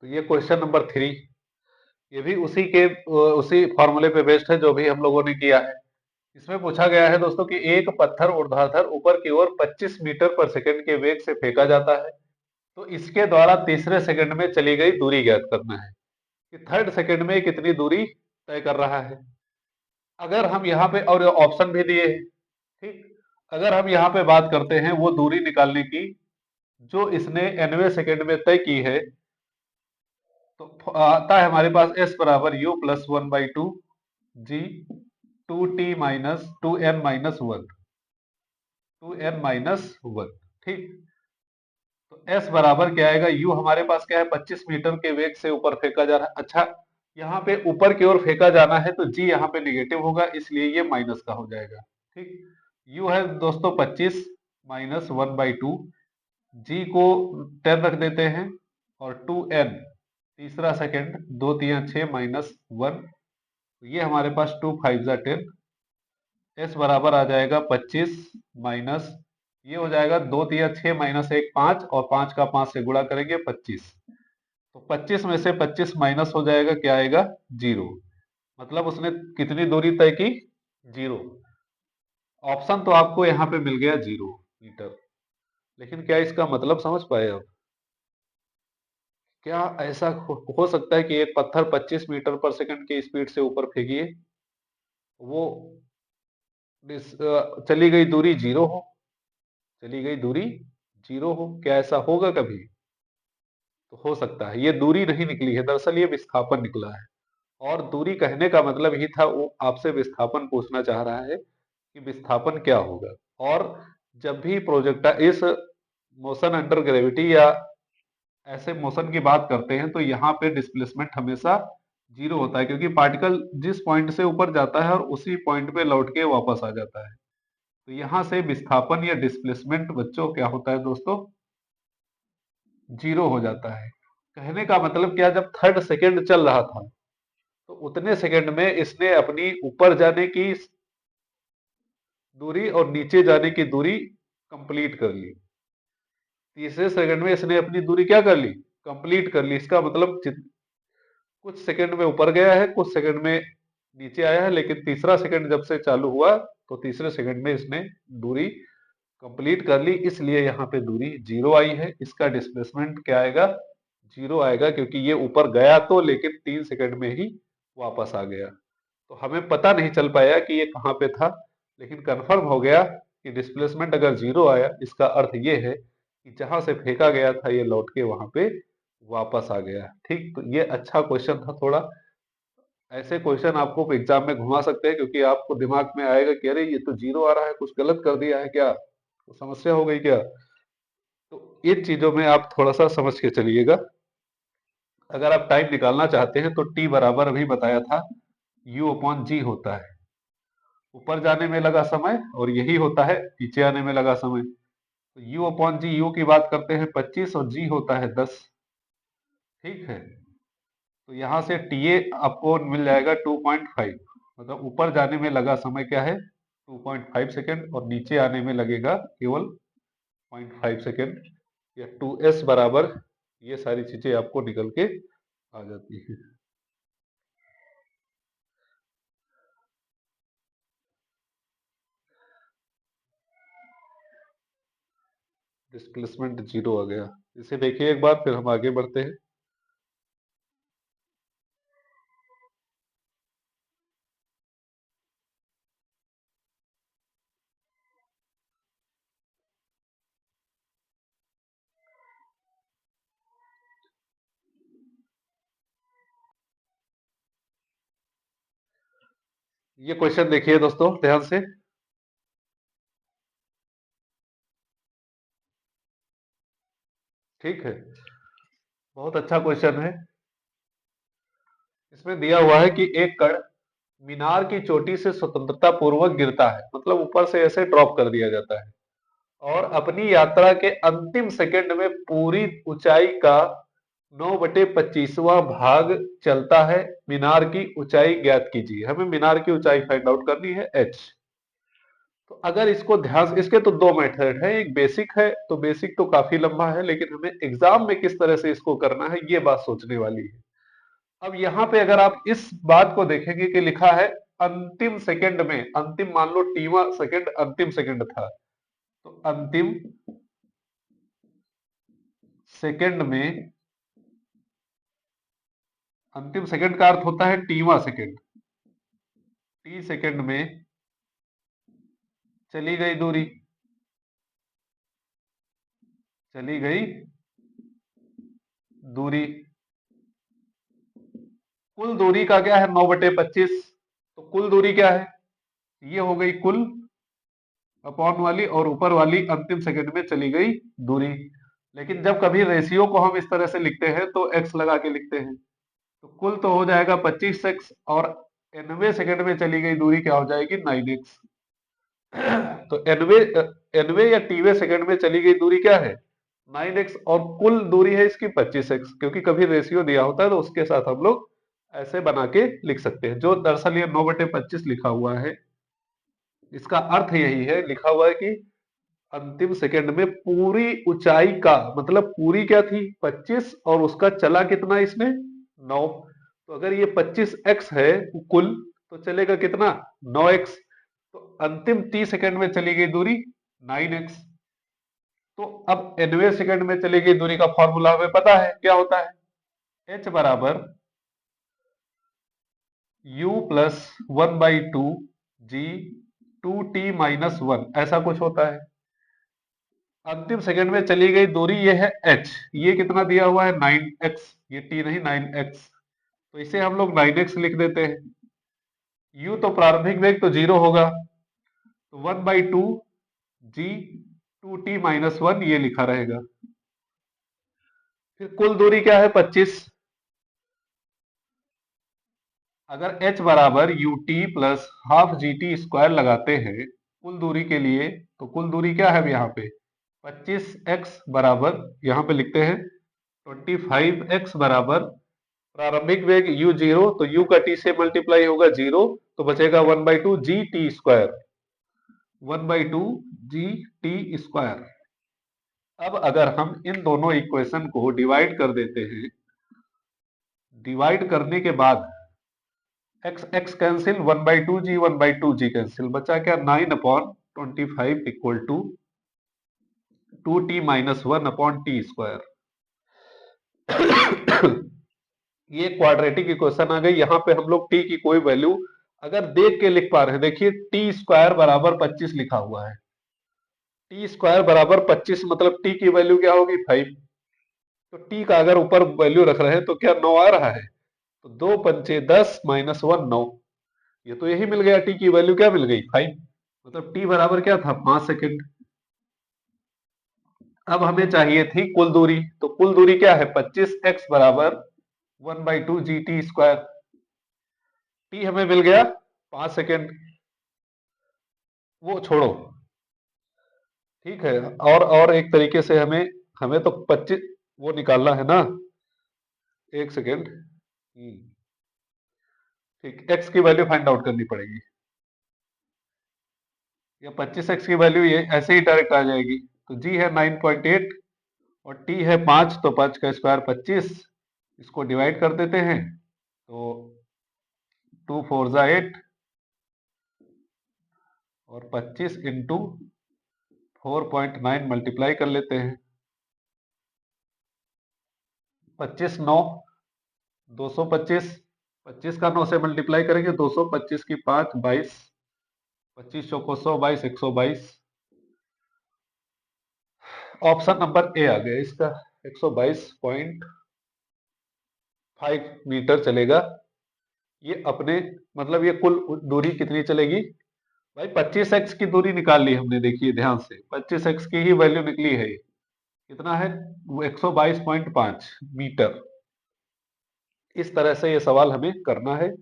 तो ये क्वेश्चन नंबर 3, ये भी उसी फॉर्मूले पे बेस्ड है जो भी हम लोगों ने किया है। इसमें पूछा गया है दोस्तों कि एक पत्थर ऊर्ध्वाधर ऊपर की ओर 25 मीटर पर सेकंड के वेग से फेंका जाता है, तो इसके द्वारा तीसरे सेकंड में चली गई दूरी ज्ञात करना है कि थर्ड सेकंड में कितनी दूरी तय कर रहा है। अगर हम यहाँ पे, और ऑप्शन भी दिए हैं, ठीक, अगर हम यहाँ पे बात करते हैं वो दूरी निकालने की जो इसने nवें सेकंड में तय की है, तो आता है हमारे पास s बराबर u प्लस 1/2 g 2n-1। ठीक, तो s बराबर क्या आएगा, u हमारे पास क्या है, 25 मीटर के वेग से ऊपर फेंका जा रहा है। अच्छा, यहाँ पे ऊपर की ओर फेंका जाना है तो g यहाँ पे निगेटिव होगा, इसलिए ये माइनस का हो जाएगा। ठीक, u है दोस्तों 25 माइनस 1/2, g को 10 रख देते हैं, और 2n तीसरा सेकंड, 2 3 6 -1, ये हमारे पास 2 5 10, s बराबर आ जाएगा 25 माइनस, ये हो जाएगा 2 3 6 -1 5, और 5 का 5 से गुणा करेंगे 25, तो 25 में से 25 माइनस हो जाएगा, क्या आएगा, 0। मतलब उसने कितनी दूरी तय की, 0। ऑप्शन तो आपको यहाँ पे मिल गया 0 मीटर, लेकिन क्या इसका मतलब समझ पाए आप? क्या ऐसा हो सकता है कि एक पत्थर 25 मीटर पर सेकंड की स्पीड से ऊपर फेंकिए, वो चली गई दूरी 0 हो, चली गई दूरी 0 हो? क्या ऐसा होगा कभी? तो हो सकता है, ये दूरी नहीं निकली है, दरअसल ये विस्थापन निकला है। और दूरी कहने का मतलब ही था, वो आपसे विस्थापन पूछना चाह रहा है कि विस्थापन क्या होगा। और जब भी प्रोजेक्टाइल इस मोशन अंडर ग्रेविटी या ऐसे मोशन की बात करते हैं तो यहाँ पे डिस्प्लेसमेंट हमेशा जीरो होता है, क्योंकि पार्टिकल जिस पॉइंट से ऊपर जाता है और उसी पॉइंट पे लौट के वापस आ जाता है। तो यहाँ से विस्थापन या डिस्प्लेसमेंट बच्चों क्या होता है दोस्तों, जीरो हो जाता है। कहने का मतलब क्या, जब थर्ड सेकेंड चल रहा था तो उतने सेकेंड में इसने अपनी ऊपर जाने की दूरी और नीचे जाने की दूरी कंप्लीट कर ली। तीसरे सेकंड में इसने अपनी दूरी क्या कर ली, कंप्लीट कर ली। इसका मतलब कुछ सेकंड में ऊपर गया है, कुछ सेकंड में नीचे आया है, लेकिन तीसरा सेकंड जब से चालू हुआ तो तीसरे सेकंड में इसने दूरी कंप्लीट कर ली, इसलिए यहाँ पे दूरी जीरो आई है। इसका डिस्प्लेसमेंट क्या आएगा, जीरो आएगा, क्योंकि ये ऊपर गया तो लेकिन 3 सेकंड में ही वापस आ गया। तो हमें पता नहीं चल पाया कि ये कहाँ पे था, लेकिन कंफर्म हो गया कि डिस्प्लेसमेंट अगर जीरो आया, इसका अर्थ ये है कि जहां से फेंका गया था ये लौट के वहां पे वापस आ गया। ठीक, तो ये अच्छा क्वेश्चन था। थोड़ा ऐसे क्वेश्चन आपको एग्जाम में घुमा सकते हैं, क्योंकि आपको दिमाग में आएगा कि अरे ये तो जीरो आ रहा है, कुछ गलत कर दिया है क्या, तो समस्या हो गई क्या। तो इन चीजों में आप थोड़ा सा समझ के चलिएगा। अगर आप टाइम निकालना चाहते हैं तो टी बराबर अभी बताया था यू अपॉन जी होता है, ऊपर जाने में लगा समय और यही होता है नीचे आने में लगा समय। तो यू अपॉन जी, यू की बात करते हैं 25 और जी होता है 10। ठीक है, तो यहां से टी ए आपको मिल जाएगा 2.5, मतलब ऊपर जाने में लगा समय क्या है 2.5 सेकेंड और नीचे आने में लगेगा केवल 0.5 सेकेंड, या 2s बराबर ये सारी चीजें आपको निकल के आ जाती है। डिस्प्लेसमेंट जीरो आ गया, इसे देखिए एक बार, फिर हम आगे बढ़ते हैं। ये क्वेश्चन देखिए दोस्तों ध्यान से। ठीक है, बहुत अच्छा क्वेश्चन है। इसमें दिया हुआ है कि एक कण मीनार की चोटी से स्वतंत्रता पूर्वक गिरता है, मतलब ऊपर से ऐसे ड्रॉप कर दिया जाता है, और अपनी यात्रा के अंतिम सेकंड में पूरी ऊंचाई का 9/25वां भाग चलता है। मीनार की ऊंचाई ज्ञात कीजिए। हमें मीनार की ऊंचाई फाइंड आउट करनी है h। तो अगर इसको ध्यान से, इसके तो दो मेथड है, एक बेसिक है, तो बेसिक तो काफी लंबा है, लेकिन हमें एग्जाम में किस तरह से इसको करना है ये बात सोचने वाली है। अब यहाँ पे अगर आप इस बात को देखेंगे कि लिखा है अंतिम सेकंड में, अंतिम मान लो टीवा सेकंड अंतिम सेकंड था, तो अंतिम सेकंड में, अंतिम सेकंड का अर्थ होता है टीवा सेकंड, टी सेकंड में चली गई दूरी, चली गई दूरी, कुल दूरी का क्या है 9/25, तो कुल दूरी क्या है, ये हो गई कुल अपॉन वाली, और ऊपर वाली अंतिम सेकंड में चली गई दूरी। लेकिन जब कभी रेशियो को हम इस तरह से लिखते हैं तो x लगा के लिखते हैं, तो कुल तो हो जाएगा 25x, और 90 सेकंड में चली गई दूरी क्या हो जाएगी 9x। तो 90 या टीवे सेकंड में चली गई दूरी क्या है 9x, और कुल दूरी है इसकी 25x, क्योंकि कभी रेशियो दिया होता है तो उसके साथ हम लोग ऐसे बना के लिख सकते हैं। जो दरअसल ये 9/25 लिखा हुआ है, इसका अर्थ यही है, लिखा हुआ है कि अंतिम सेकंड में पूरी ऊंचाई का, मतलब पूरी क्या थी 25, और उसका चला कितना इसने 9। तो अगर ये 25x है कुल, तो चलेगा कितना 9x। तो अंतिम 30 सेकंड में चली गई दूरी 9x। तो अब 90 सेकंड में चली गई दूरी का फॉर्मूला हमें पता है क्या होता है, h बराबर u प्लस 1/2 g 2t-1, ऐसा कुछ होता है। अंतिम सेकंड में चली गई दूरी ये है h, ये कितना दिया हुआ है 9x, ये t नहीं 9x, तो इसे हम लोग 9x लिख देते हैं। u तो प्रारंभिक वेग तो जीरो होगा, तो 1/2 g 2t-1 ये लिखा रहेगा। फिर कुल दूरी क्या है 25। अगर h बराबर U T plus half G T square लगाते हैं कुल दूरी के लिए, तो कुल दूरी क्या है अब यहाँ पे 25x बराबर, यहाँ पे लिखते हैं 25x बराबर प्रारंभिक वेग u जीरो, तो u का t से मल्टीप्लाई होगा जीरो, तो बचेगा 1/2 G T square, 1/2 G T square. अब अगर हम इन दोनों इक्वेशन को डिवाइड कर देते हैं, डिवाइड करने के बाद x x cancel, 1/2 g 1/2 g cancel, बचा क्या 9/25 equal to 2t minus 1/t square. ये क्वाड्रेटिक इक्वेशन आ गई। यहाँ पे हम लोग t की कोई वैल्यू अगर देख के लिख पा रहे हैं, देखिए टी स्क्वायर बराबर 25 लिखा हुआ है, टी स्क्वायर बराबर 25 मतलब टी की वैल्यू क्या होगी 5। तो टी का अगर ऊपर वैल्यू रख रहे हैं तो क्या 9 आ रहा है, तो 2 पंचे 10 माइनस 1 9, ये तो यही मिल गया, टी की वैल्यू क्या मिल गई 5, मतलब टी बराबर क्या था 5 सेकेंड। अब हमें चाहिए थी कुल दूरी, तो कुल दूरी क्या है 25x बराबर 1/2 जी टी स्क्वायर, टी हमें मिल गया 5 सेकेंड, वो छोड़ो, ठीक है। और एक तरीके से हमें हमें तो 25 वो निकालना है ना, एक सेकेंड, ठीक, x की वैल्यू फाइंड आउट करनी पड़ेगी, या 25x की वैल्यू ये ऐसे ही डायरेक्ट आ जाएगी। तो g है 9.8 और t है 5, तो 5 का स्क्वायर 25, इसको डिवाइड कर देते हैं, तो 2 4 जा 8 और 25 इंटू 4.9 मल्टीप्लाई कर लेते हैं, 25 9 225, 25 का 9 से मल्टीप्लाई करेंगे 225 की 5 22, 25 चौको 122 122, ऑप्शन नंबर ए आ गया इसका, 122.5 मीटर चलेगा। ये अपने मतलब ये कुल दूरी कितनी चलेगी भाई, 25x की दूरी निकाल ली हमने, देखिए ध्यान से 25x की ही वैल्यू निकली है, कितना है 122.5 मीटर। इस तरह से ये सवाल हमें करना है,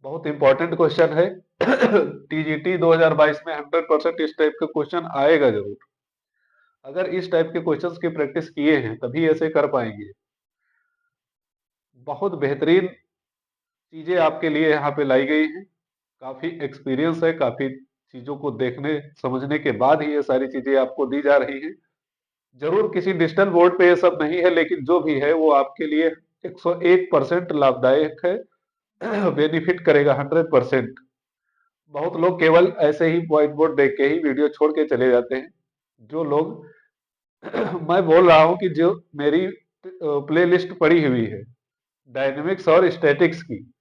बहुत इंपॉर्टेंट क्वेश्चन है। टीजीटी 2022 में 100% इस टाइप का क्वेश्चन आएगा जरूर, अगर इस टाइप के क्वेश्चंस की प्रैक्टिस किए हैं तभी ऐसे कर पाएंगे। बहुत बेहतरीन चीजें आपके लिए यहाँ पे लाई गई हैं, काफी एक्सपीरियंस है, काफी चीजों को देखने समझने के बाद ही ये सारी चीजें आपको दी जा रही हैं। जरूर किसी डिजिटल बोर्ड पे ये सब नहीं है, लेकिन जो भी है वो आपके लिए 101% लाभदायक है, बेनिफिट करेगा 100%। बहुत लोग केवल ऐसे ही व्हाइट बोर्ड देख के ही वीडियो छोड़ के चले जाते हैं। जो लोग मैं बोल रहा हूं कि जो मेरी प्लेलिस्ट पड़ी हुई है डायनेमिक्स और स्टैटिक्स की,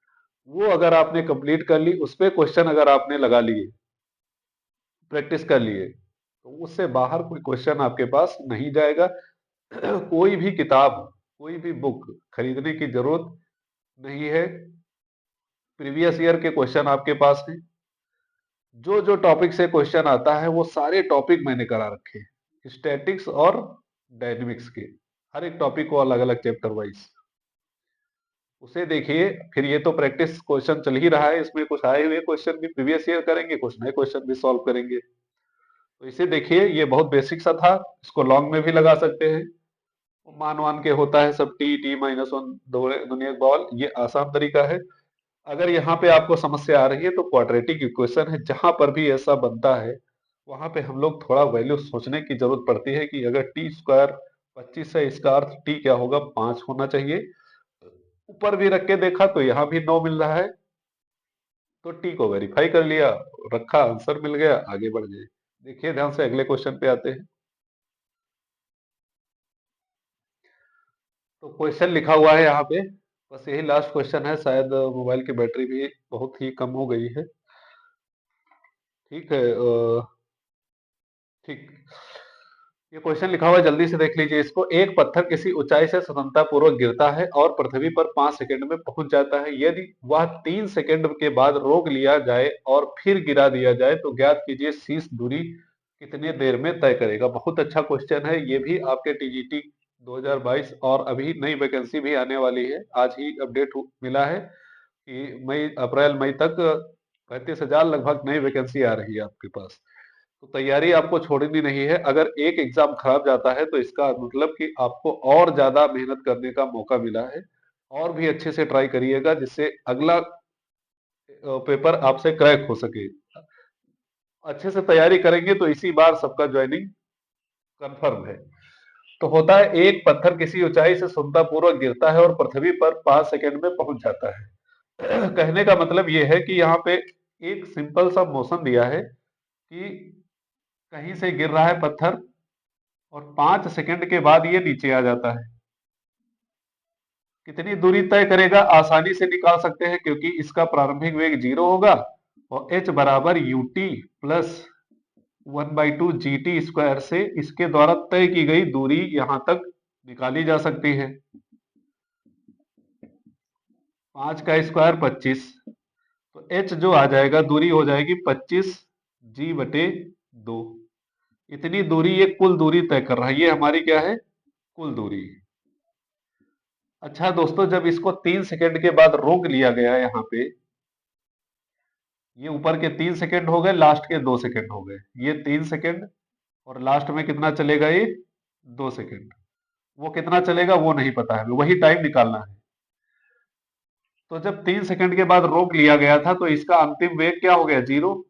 वो अगर आपने कंप्लीट कर ली, उस पे क्वेश्चन अगर आपने लगा लिए, प्रैक्टिस कर लिए, तो उससे बाहर कोई क्वेश्चन आपके पास नहीं जाएगा। कोई भी किताब, कोई भी बुक खरीदने की जरूरत नहीं है, प्रीवियस ईयर के क्वेश्चन आपके पास हैं, जो जो टॉपिक से क्वेश्चन आता है वो सारे टॉपिक मैंने करा रखे हैं, स्टैटिक्स और डायनेमिक्स के, हर एक टॉपिक को अलग अलग चैप्टर वाइज, उसे देखिए। फिर ये तो प्रैक्टिस क्वेश्चन चल ही रहा है, इसमें कुछ आए हुए क्वेश्चन भी प्रीवियस ईयर करेंगे, कुछ नए क्वेश्चन भी सॉल्व करेंगे। तो इसे देखिए, ये बहुत बेसिक सा था, इसको लॉन्ग में भी लगा सकते हैं, मान वान के होता है सब, टी टी माइनस वन दुनिया बॉल, ये आसान तरीका है। अगर यहाँ पे आपको समस्या आ रही है तो क्वाड्रेटिक इक्वेशन है, जहां पर भी ऐसा बनता है वहां पे हम लोग थोड़ा वैल्यू सोचने की जरूरत पड़ती है कि अगर टी स्क्वायर 25 है, इसका अर्थ टी क्या होगा 5 होना चाहिए। ऊपर भी रख के देखा तो यहाँ भी 9 मिल रहा है, तो टी को वेरीफाई कर लिया, रखा, आंसर मिल गया, आगे बढ़ गए। देखिए ध्यान से अगले क्वेश्चन पे आते हैं। तो क्वेश्चन लिखा हुआ है यहाँ पे, बस यही लास्ट क्वेश्चन है, शायद मोबाइल की बैटरी भी बहुत ही कम हो गई है। ठीक है, ठीक, ये क्वेश्चन लिखा हुआ है, जल्दी से देख लीजिए इसको। एक पत्थर किसी ऊंचाई से स्वतंत्रता पूर्वक गिरता है और पृथ्वी पर 5 सेकंड में पहुंच जाता है। यदि वह 3 सेकंड के बाद रोक लिया जाए और फिर गिरा दिया जाए तो ज्ञात कीजिए शीर्ष दूरी कितने देर में तय करेगा। बहुत अच्छा क्वेश्चन है, ये भी आपके टीजीटी 2022 और अभी नई वैकेंसी भी आने वाली है। आज ही अपडेट मिला है कि अप्रैल मई तक 35,000 लगभग नई वैकेंसी आ रही है आपके पास। तो तैयारी आपको छोड़नी नहीं है। अगर एक एग्जाम खराब जाता है तो इसका मतलब कि आपको और ज्यादा मेहनत करने का मौका मिला है। और भी अच्छे से ट्राई करिएगा जिससे अगला पेपर आपसे क्रैक हो सके। अच्छे से तैयारी करेंगे तो इसी बार सबका ज्वाइनिंग कंफर्म है। तो होता है, एक पत्थर किसी ऊंचाई से सुंदरपूर्वक गिरता है और पृथ्वी पर 5 सेकंड में पहुंच जाता है। कहने का मतलब यह है कि यहाँ पे एक सिंपल सा मोशन दिया है कि कहीं से गिर रहा है पत्थर और 5 सेकंड के बाद ये नीचे आ जाता है। कितनी दूरी तय करेगा आसानी से निकाल सकते हैं, क्योंकि इसका प्रारंभिक वेग 0 होगा और h बराबर ut प्लस 1/2 GT स्क्वायर से इसके द्वारा तय की गई दूरी यहां तक निकाली जा सकती है। 5 का स्क्वायर 25, तो h जो आ जाएगा दूरी हो जाएगी 25g/2। इतनी दूरी ये कुल दूरी तय कर रहा है। ये हमारी क्या है? कुल दूरी। अच्छा दोस्तों, जब इसको 3 सेकंड के बाद रोक लिया गया यहाँ पे, ये ऊपर के 3 सेकंड हो गए, लास्ट के 2 सेकंड हो गए। ये 3 सेकंड और लास्ट में कितना चलेगा? ये 2 सेकंड। वो कितना चलेगा वो नहीं पता है, वही टाइम निकालना है। तो जब 3 सेकंड के बाद रोक लिया गया था तो इसका अंतिम वेग क्या हो गया? 0।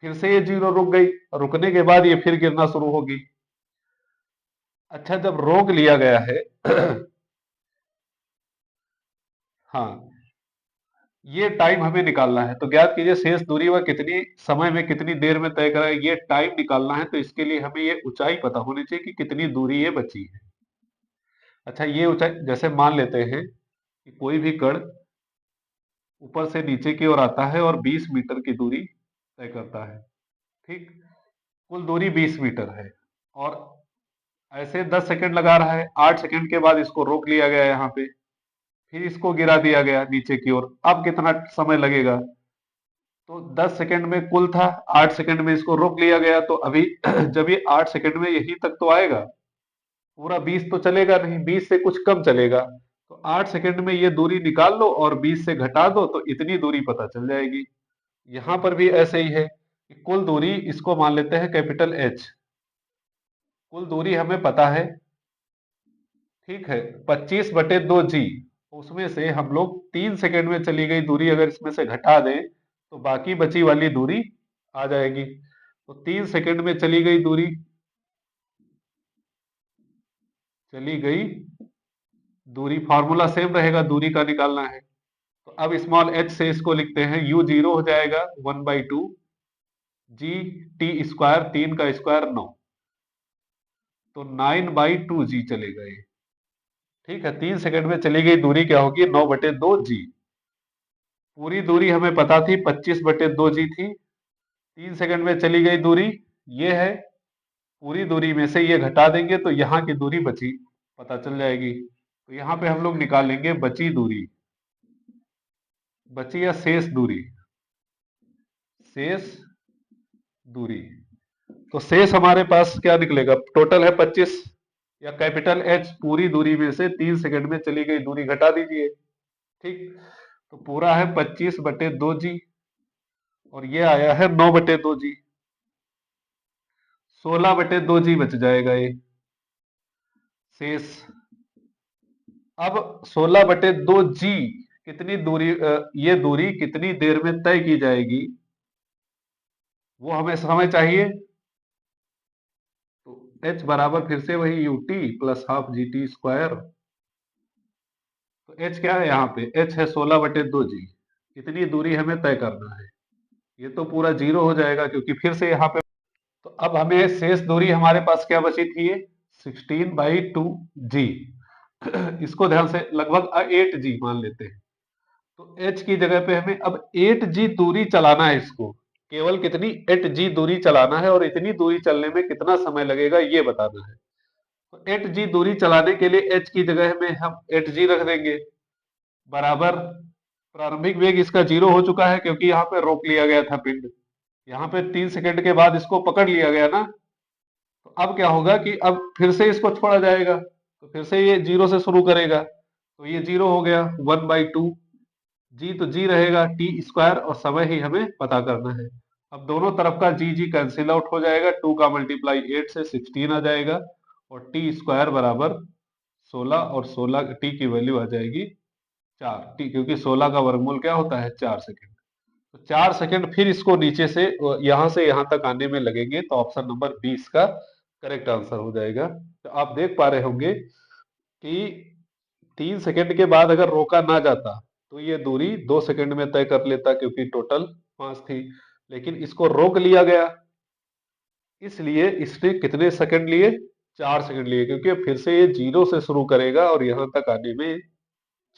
फिर से ये 0 रुक गई, रुकने के बाद ये फिर गिरना शुरू होगी। अच्छा, जब रोक लिया गया है हाँ, ये टाइम हमें निकालना है। तो ज्ञात कीजिए शेष दूरी वह कितनी समय में कितनी देर में तय करेगा। ये टाइम निकालना है, तो इसके लिए हमें ये ऊंचाई पता होनी चाहिए कि कितनी दूरी ये बची है। अच्छा, ये ऊंचाई जैसे मान लेते हैं कि कोई भी कण ऊपर से नीचे की ओर आता है और 20 मीटर की दूरी तय करता है। ठीक, कुल दूरी 20 मीटर है और ऐसे 10 सेकंड लगा रहा है। 8 सेकंड के बाद इसको रोक लिया गया यहाँ पे, फिर इसको गिरा दिया गया नीचे की ओर। अब कितना समय लगेगा? तो 10 सेकंड में कुल था, 8 सेकंड में इसको रोक लिया गया। तो अभी जब ये 8 सेकंड में यहीं तक तो आएगा, पूरा 20 तो चलेगा नहीं, 20 से कुछ कम चलेगा। तो 8 सेकंड में ये दूरी निकाल लो और 20 से घटा दो तो इतनी दूरी पता चल जाएगी। यहां पर भी ऐसे ही है कि कुल दूरी, इसको मान लेते हैं कैपिटल एच। कुल दूरी हमें पता है, ठीक है, 25/2g। उसमें से हम लोग 3 सेकंड में चली गई दूरी अगर इसमें से घटा दें तो बाकी बची वाली दूरी आ जाएगी। तो 3 सेकंड में चली गई दूरी, चली गई दूरी, फॉर्मूला सेम रहेगा, दूरी का निकालना है। तो अब स्मॉल h से इसको लिखते हैं, u 0 हो जाएगा 1/2 जी टी स्क्वायर, 3 का स्क्वायर 9, तो 9/2g चलेगा ये। ठीक है, 3 सेकंड में चली गई दूरी क्या होगी? 9/2g। पूरी दूरी हमें पता थी 25/2g थी। 3 सेकंड में चली गई दूरी ये है। पूरी दूरी में से ये घटा देंगे तो यहाँ की दूरी बची पता चल जाएगी। तो यहाँ पे हम लोग निकाल लेंगे बची दूरी, बची या शेष दूरी, शेष दूरी। तो शेष हमारे पास क्या निकलेगा? टोटल है 25, या कैपिटल एच पूरी दूरी में से 3 सेकंड में चली गई दूरी घटा दीजिए। ठीक, तो पूरा है 25/2g और ये आया है 9/2g। 16/2g बच जाएगा ये शेष। अब 16/2g कितनी दूरी, ये दूरी कितनी देर में तय की जाएगी वो हमें समय चाहिए। तो h बराबर फिर से वही ut plus half GT square. तो h क्या है यहाँ पे? h है 16/2g। इतनी दूरी हमें तय करना है। ये तो पूरा 0 हो जाएगा क्योंकि फिर से यहाँ पे। तो अब हमें शेष दूरी हमारे पास क्या बची थी? ये 16/2g। इसको ध्यान से लगभग 8g मान लेते हैं। तो h की जगह पे हमें अब 8g दूरी चलाना है। इसको केवल कितनी? 8g दूरी चलाना है और इतनी दूरी चलने में कितना समय लगेगा ये बताना है। तो 8g दूरी चलाने के लिए h की जगह में हम 8g रख देंगे, बराबर प्रारंभिक वेग इसका 0 हो चुका है क्योंकि यहाँ पे रोक लिया गया था पिंड। यहाँ पे 3 सेकंड के बाद इसको पकड़ लिया गया ना। तो अब क्या होगा कि अब फिर से इसको छोड़ा जाएगा। तो फिर से ये जीरो से शुरू करेगा, तो ये जीरो हो गया, 1/2। जी तो जी रहेगा टी स्क्वायर, और समय ही हमें पता करना है। अब दोनों तरफ का जी जी कैंसिल आउट हो जाएगा, 2 का मल्टीप्लाई 8 से 16 आ जाएगा, और टी स्क्वायर बराबर 16, और 16 टी की वैल्यू आ जाएगी 4 टी, क्योंकि 16 का वर्गमूल क्या होता है, 4 सेकेंड। तो 4 सेकेंड फिर इसको नीचे से यहां से यहां तक आने में लगेंगे, तो ऑप्शन नंबर 20 का करेक्ट आंसर हो जाएगा। तो आप देख पा रहे होंगे कि 3 सेकेंड के बाद अगर रोका ना जाता तो ये दूरी 2 सेकेंड में तय कर लेता, क्योंकि टोटल 5 थी। लेकिन इसको रोक लिया गया, इसलिए इसने कितने सेकंड लिए, 4 सेकंड लिए, क्योंकि फिर से ये जीरो से शुरू करेगा और यहां तक आने में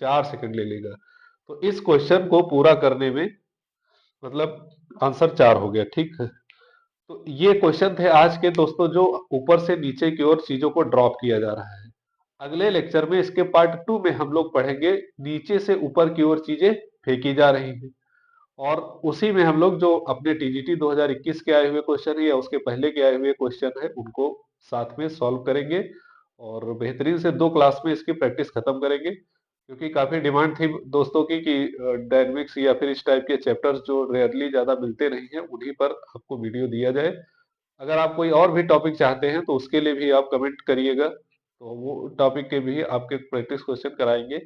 4 सेकंड ले लेगा। तो इस क्वेश्चन को पूरा करने में मतलब आंसर 4 हो गया, ठीक है। तो ये क्वेश्चन थे आज के दोस्तों, जो ऊपर से नीचे की ओर चीजों को ड्रॉप किया जा रहा है। अगले लेक्चर में इसके पार्ट 2 में हम लोग पढ़ेंगे नीचे से ऊपर की ओर चीजें फेंकी जा रही हैं, और उसी में हम लोग जो अपने टीजीटी 2021 के आए हुए क्वेश्चन है या उसके पहले के आए हुए क्वेश्चन है उनको साथ में सॉल्व करेंगे, और बेहतरीन से 2 क्लास में इसकी प्रैक्टिस खत्म करेंगे, क्योंकि काफी डिमांड थी दोस्तों की कि डायनेमिक्स या फिर इस टाइप के चैप्टर्स जो रेयरली ज्यादा मिलते नहीं है उन्हीं पर आपको वीडियो दिया जाए। अगर आप कोई और भी टॉपिक चाहते हैं तो उसके लिए भी आप कमेंट करिएगा, तो वो टॉपिक के भी आपके प्रैक्टिस क्वेश्चन कराएंगे।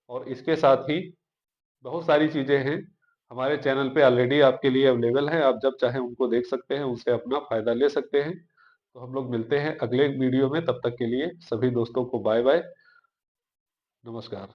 और इसके साथ ही बहुत सारी चीजें हैं हमारे चैनल पे ऑलरेडी आपके लिए अवेलेबल है, आप जब चाहे उनको देख सकते हैं, उनसे अपना फायदा ले सकते हैं। तो हम लोग मिलते हैं अगले वीडियो में, तब तक के लिए सभी दोस्तों को बाय बाय, नमस्कार।